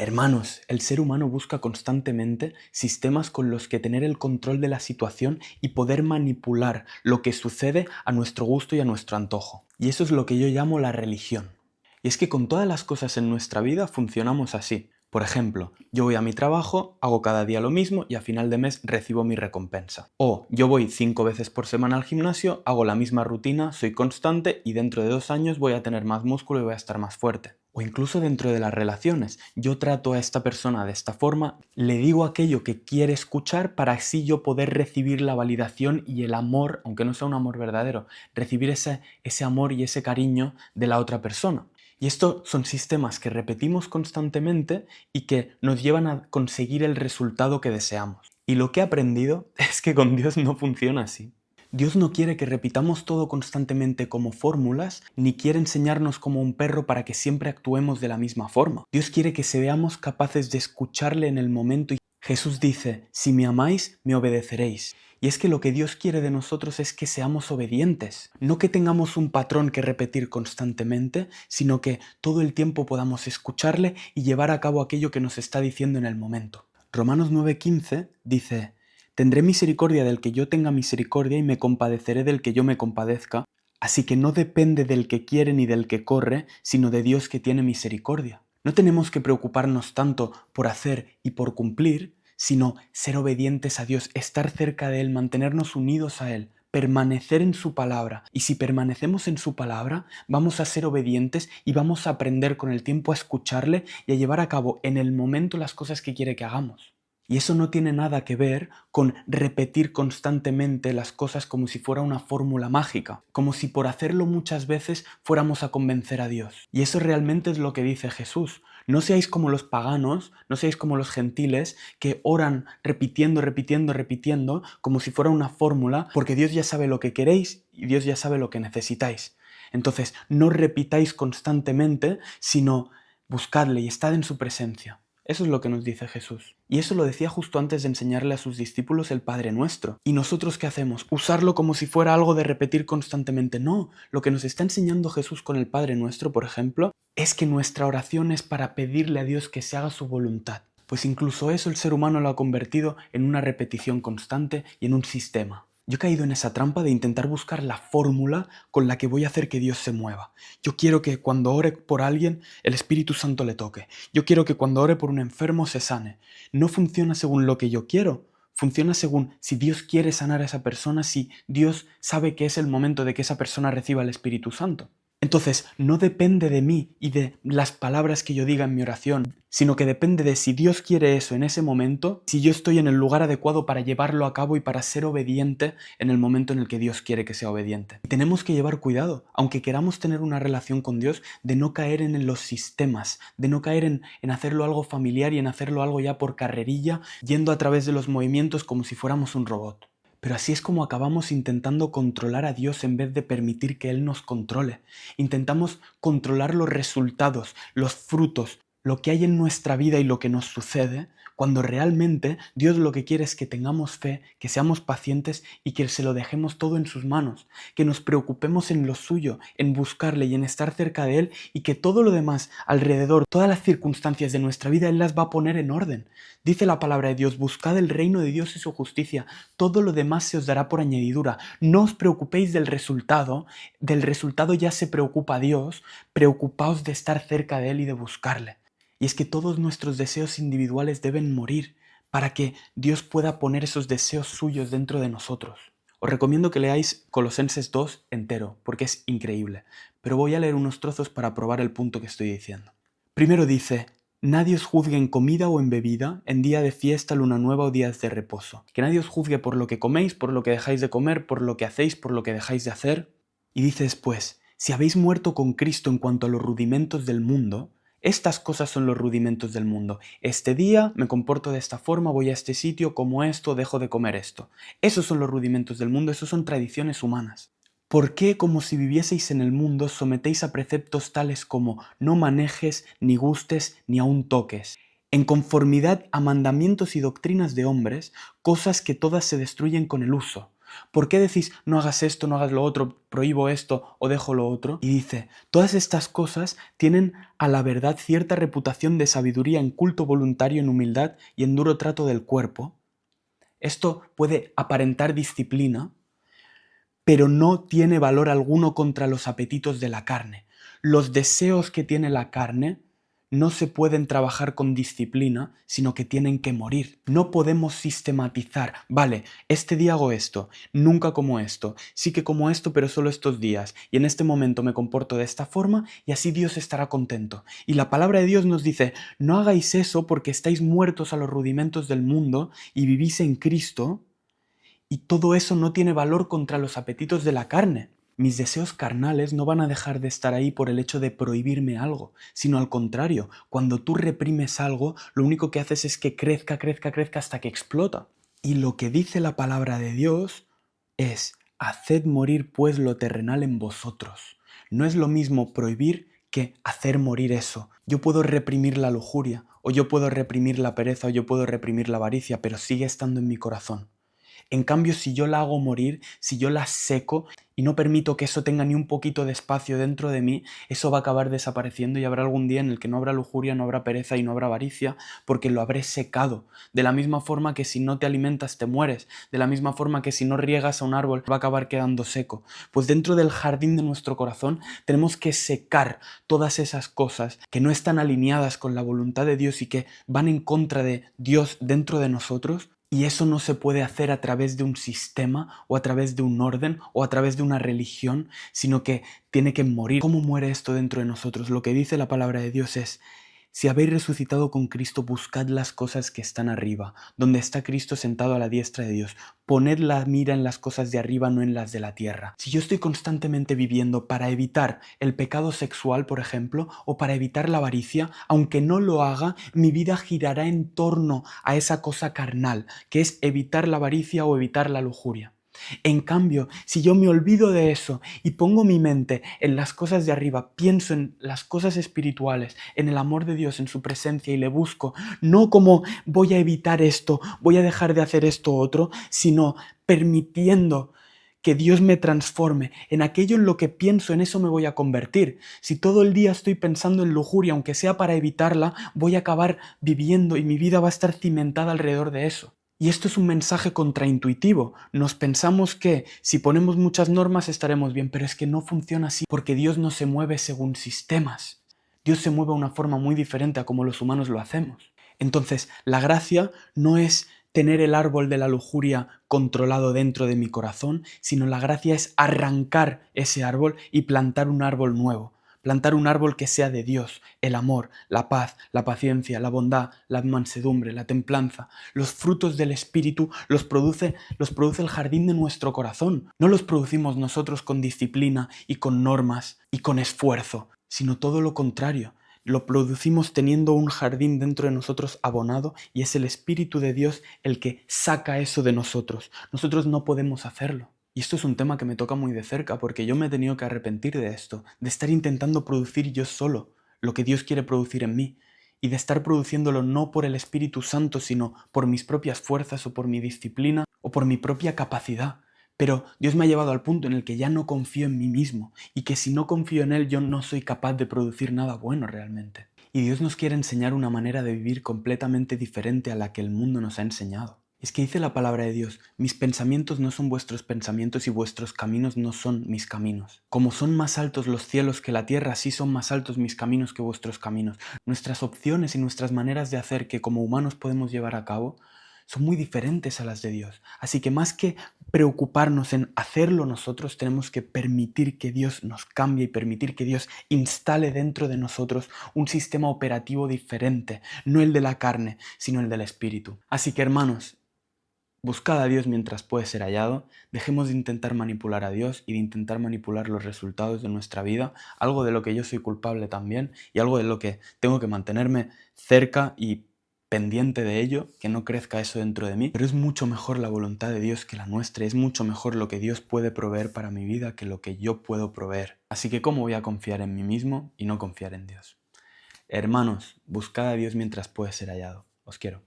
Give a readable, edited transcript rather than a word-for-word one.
Hermanos, el ser humano busca constantemente sistemas con los que tener el control de la situación y poder manipular lo que sucede a nuestro gusto y a nuestro antojo. Y eso es lo que yo llamo la religión. Y es que con todas las cosas en nuestra vida funcionamos así. Por ejemplo, yo voy a mi trabajo, hago cada día lo mismo y a final de mes recibo mi recompensa. O yo voy 5 veces por semana al gimnasio, hago la misma rutina, soy constante y dentro de 2 años voy a tener más músculo y voy a estar más fuerte. O incluso dentro de las relaciones, yo trato a esta persona de esta forma, le digo aquello que quiere escuchar para así yo poder recibir la validación y el amor, aunque no sea un amor verdadero, recibir ese amor y ese cariño de la otra persona. Y estos son sistemas que repetimos constantemente y que nos llevan a conseguir el resultado que deseamos. Y lo que he aprendido es que con Dios no funciona así. Dios no quiere que repitamos todo constantemente como fórmulas, ni quiere enseñarnos como un perro para que siempre actuemos de la misma forma. Dios quiere que seamos capaces de escucharle en el momento. Y Jesús dice, si me amáis, me obedeceréis. Y es que lo que Dios quiere de nosotros es que seamos obedientes. No que tengamos un patrón que repetir constantemente, sino que todo el tiempo podamos escucharle y llevar a cabo aquello que nos está diciendo en el momento. Romanos 9:15 dice, tendré misericordia del que yo tenga misericordia y me compadeceré del que yo me compadezca. Así que no depende del que quiere ni del que corre, sino de Dios que tiene misericordia. No tenemos que preocuparnos tanto por hacer y por cumplir, sino ser obedientes a Dios, estar cerca de Él, mantenernos unidos a Él, permanecer en su palabra. Y si permanecemos en su palabra, vamos a ser obedientes y vamos a aprender con el tiempo a escucharle y a llevar a cabo en el momento las cosas que quiere que hagamos. Y eso no tiene nada que ver con repetir constantemente las cosas como si fuera una fórmula mágica, como si por hacerlo muchas veces fuéramos a convencer a Dios. Y eso realmente es lo que dice Jesús. No seáis como los paganos, no seáis como los gentiles que oran repitiendo, repitiendo, repitiendo, como si fuera una fórmula, porque Dios ya sabe lo que queréis y Dios ya sabe lo que necesitáis. Entonces, no repitáis constantemente, sino buscadle y estad en su presencia. Eso es lo que nos dice Jesús. Y eso lo decía justo antes de enseñarle a sus discípulos el Padre Nuestro. ¿Y nosotros qué hacemos? ¿Usarlo como si fuera algo de repetir constantemente? No, lo que nos está enseñando Jesús con el Padre Nuestro, por ejemplo, es que nuestra oración es para pedirle a Dios que se haga su voluntad. Pues incluso eso el ser humano lo ha convertido en una repetición constante y en un sistema. Yo he caído en esa trampa de intentar buscar la fórmula con la que voy a hacer que Dios se mueva. Yo quiero que cuando ore por alguien, el Espíritu Santo le toque. Yo quiero que cuando ore por un enfermo se sane. No funciona según lo que yo quiero. Funciona según si Dios quiere sanar a esa persona, si Dios sabe que es el momento de que esa persona reciba el Espíritu Santo. Entonces, no depende de mí y de las palabras que yo diga en mi oración, sino que depende de si Dios quiere eso en ese momento, si yo estoy en el lugar adecuado para llevarlo a cabo y para ser obediente en el momento en el que Dios quiere que sea obediente. Tenemos que llevar cuidado, aunque queramos tener una relación con Dios, de no caer en los sistemas, de no caer en hacerlo algo familiar y en hacerlo algo ya por carrerilla, yendo a través de los movimientos como si fuéramos un robot. Pero así es como acabamos intentando controlar a Dios en vez de permitir que Él nos controle. Intentamos controlar los resultados, los frutos, lo que hay en nuestra vida y lo que nos sucede, cuando realmente Dios lo que quiere es que tengamos fe, que seamos pacientes y que se lo dejemos todo en sus manos, que nos preocupemos en lo suyo, en buscarle y en estar cerca de Él y que todo lo demás alrededor, todas las circunstancias de nuestra vida, Él las va a poner en orden. Dice la palabra de Dios, buscad el reino de Dios y su justicia, todo lo demás se os dará por añadidura. No os preocupéis del resultado ya se preocupa Dios, preocupaos de estar cerca de Él y de buscarle. Y es que todos nuestros deseos individuales deben morir para que Dios pueda poner esos deseos suyos dentro de nosotros. Os recomiendo que leáis Colosenses 2 entero, porque es increíble, pero voy a leer unos trozos para probar el punto que estoy diciendo. Primero dice, nadie os juzgue en comida o en bebida, en día de fiesta, luna nueva o días de reposo. Que nadie os juzgue por lo que coméis, por lo que dejáis de comer, por lo que hacéis, por lo que dejáis de hacer. Y dice después, si habéis muerto con Cristo en cuanto a los rudimentos del mundo, estas cosas son los rudimentos del mundo. Este día me comporto de esta forma, voy a este sitio, como esto, dejo de comer esto. Esos son los rudimentos del mundo, esos son tradiciones humanas. ¿Por qué, como si vivieseis en el mundo, os sometéis a preceptos tales como no manejes, ni gustes, ni aun toques? En conformidad a mandamientos y doctrinas de hombres, cosas que todas se destruyen con el uso. ¿Por qué decís no hagas esto, no hagas lo otro, prohíbo esto o dejo lo otro? Y dice, todas estas cosas tienen a la verdad cierta reputación de sabiduría en culto voluntario, en humildad y en duro trato del cuerpo. Esto puede aparentar disciplina, pero no tiene valor alguno contra los apetitos de la carne. Los deseos que tiene la carne no se pueden trabajar con disciplina, sino que tienen que morir. No podemos sistematizar, vale, este día hago esto, nunca como esto, sí que como esto, pero solo estos días, y en este momento me comporto de esta forma y así Dios estará contento. Y la palabra de Dios nos dice, no hagáis eso porque estáis muertos a los rudimentos del mundo y vivís en Cristo, y todo eso no tiene valor contra los apetitos de la carne. Mis deseos carnales no van a dejar de estar ahí por el hecho de prohibirme algo, sino al contrario, cuando tú reprimes algo, lo único que haces es que crezca, crezca, crezca hasta que explota. Y lo que dice la palabra de Dios es, haced morir pues lo terrenal en vosotros. No es lo mismo prohibir que hacer morir eso. Yo puedo reprimir la lujuria, o yo puedo reprimir la pereza, o yo puedo reprimir la avaricia, pero sigue estando en mi corazón. En cambio, si yo la hago morir, si yo la seco y no permito que eso tenga ni un poquito de espacio dentro de mí, eso va a acabar desapareciendo y habrá algún día en el que no habrá lujuria, no habrá pereza y no habrá avaricia, porque lo habré secado. De la misma forma que si no te alimentas te mueres, de la misma forma que si no riegas a un árbol va a acabar quedando seco. Pues dentro del jardín de nuestro corazón tenemos que secar todas esas cosas que no están alineadas con la voluntad de Dios y que van en contra de Dios dentro de nosotros. Y eso no se puede hacer a través de un sistema o a través de un orden o a través de una religión, sino que tiene que morir. ¿Cómo muere esto dentro de nosotros? Lo que dice la palabra de Dios es, si habéis resucitado con Cristo, buscad las cosas que están arriba, donde está Cristo sentado a la diestra de Dios. Poned la mira en las cosas de arriba, no en las de la tierra. Si yo estoy constantemente viviendo para evitar el pecado sexual, por ejemplo, o para evitar la avaricia, aunque no lo haga, mi vida girará en torno a esa cosa carnal, que es evitar la avaricia o evitar la lujuria. En cambio, si yo me olvido de eso y pongo mi mente en las cosas de arriba, pienso en las cosas espirituales, en el amor de Dios, en su presencia y le busco, no como voy a evitar esto, voy a dejar de hacer esto otro, sino permitiendo que Dios me transforme en aquello en lo que pienso, en eso me voy a convertir. Si todo el día estoy pensando en lujuria, aunque sea para evitarla, voy a acabar viviendo y mi vida va a estar cimentada alrededor de eso. Y esto es un mensaje contraintuitivo. Nos pensamos que si ponemos muchas normas estaremos bien, pero es que no funciona así porque Dios no se mueve según sistemas. Dios se mueve de una forma muy diferente a como los humanos lo hacemos. Entonces, la gracia no es tener el árbol de la lujuria controlado dentro de mi corazón, sino la gracia es arrancar ese árbol y plantar un árbol nuevo. Plantar un árbol que sea de Dios, el amor, la paz, la paciencia, la bondad, la mansedumbre, la templanza. Los frutos del Espíritu los produce el jardín de nuestro corazón. No los producimos nosotros con disciplina y con normas y con esfuerzo, sino todo lo contrario. Lo producimos teniendo un jardín dentro de nosotros abonado y es el Espíritu de Dios el que saca eso de nosotros. Nosotros no podemos hacerlo. Y esto es un tema que me toca muy de cerca porque yo me he tenido que arrepentir de esto, de estar intentando producir yo solo lo que Dios quiere producir en mí y de estar produciéndolo no por el Espíritu Santo, sino por mis propias fuerzas o por mi disciplina o por mi propia capacidad. Pero Dios me ha llevado al punto en el que ya no confío en mí mismo y que si no confío en Él yo no soy capaz de producir nada bueno realmente. Y Dios nos quiere enseñar una manera de vivir completamente diferente a la que el mundo nos ha enseñado. Es que dice la palabra de Dios, mis pensamientos no son vuestros pensamientos y vuestros caminos no son mis caminos. Como son más altos los cielos que la tierra, así son más altos mis caminos que vuestros caminos. Nuestras opciones y nuestras maneras de hacer que como humanos podemos llevar a cabo son muy diferentes a las de Dios. Así que más que preocuparnos en hacerlo nosotros, tenemos que permitir que Dios nos cambie y permitir que Dios instale dentro de nosotros un sistema operativo diferente, no el de la carne, sino el del Espíritu. Así que hermanos, buscad a Dios mientras puede ser hallado, dejemos de intentar manipular a Dios y de intentar manipular los resultados de nuestra vida, algo de lo que yo soy culpable también y algo de lo que tengo que mantenerme cerca y pendiente de ello, que no crezca eso dentro de mí, pero es mucho mejor la voluntad de Dios que la nuestra, es mucho mejor lo que Dios puede proveer para mi vida que lo que yo puedo proveer. Así que ¿cómo voy a confiar en mí mismo y no confiar en Dios? Hermanos, buscad a Dios mientras puede ser hallado. Os quiero.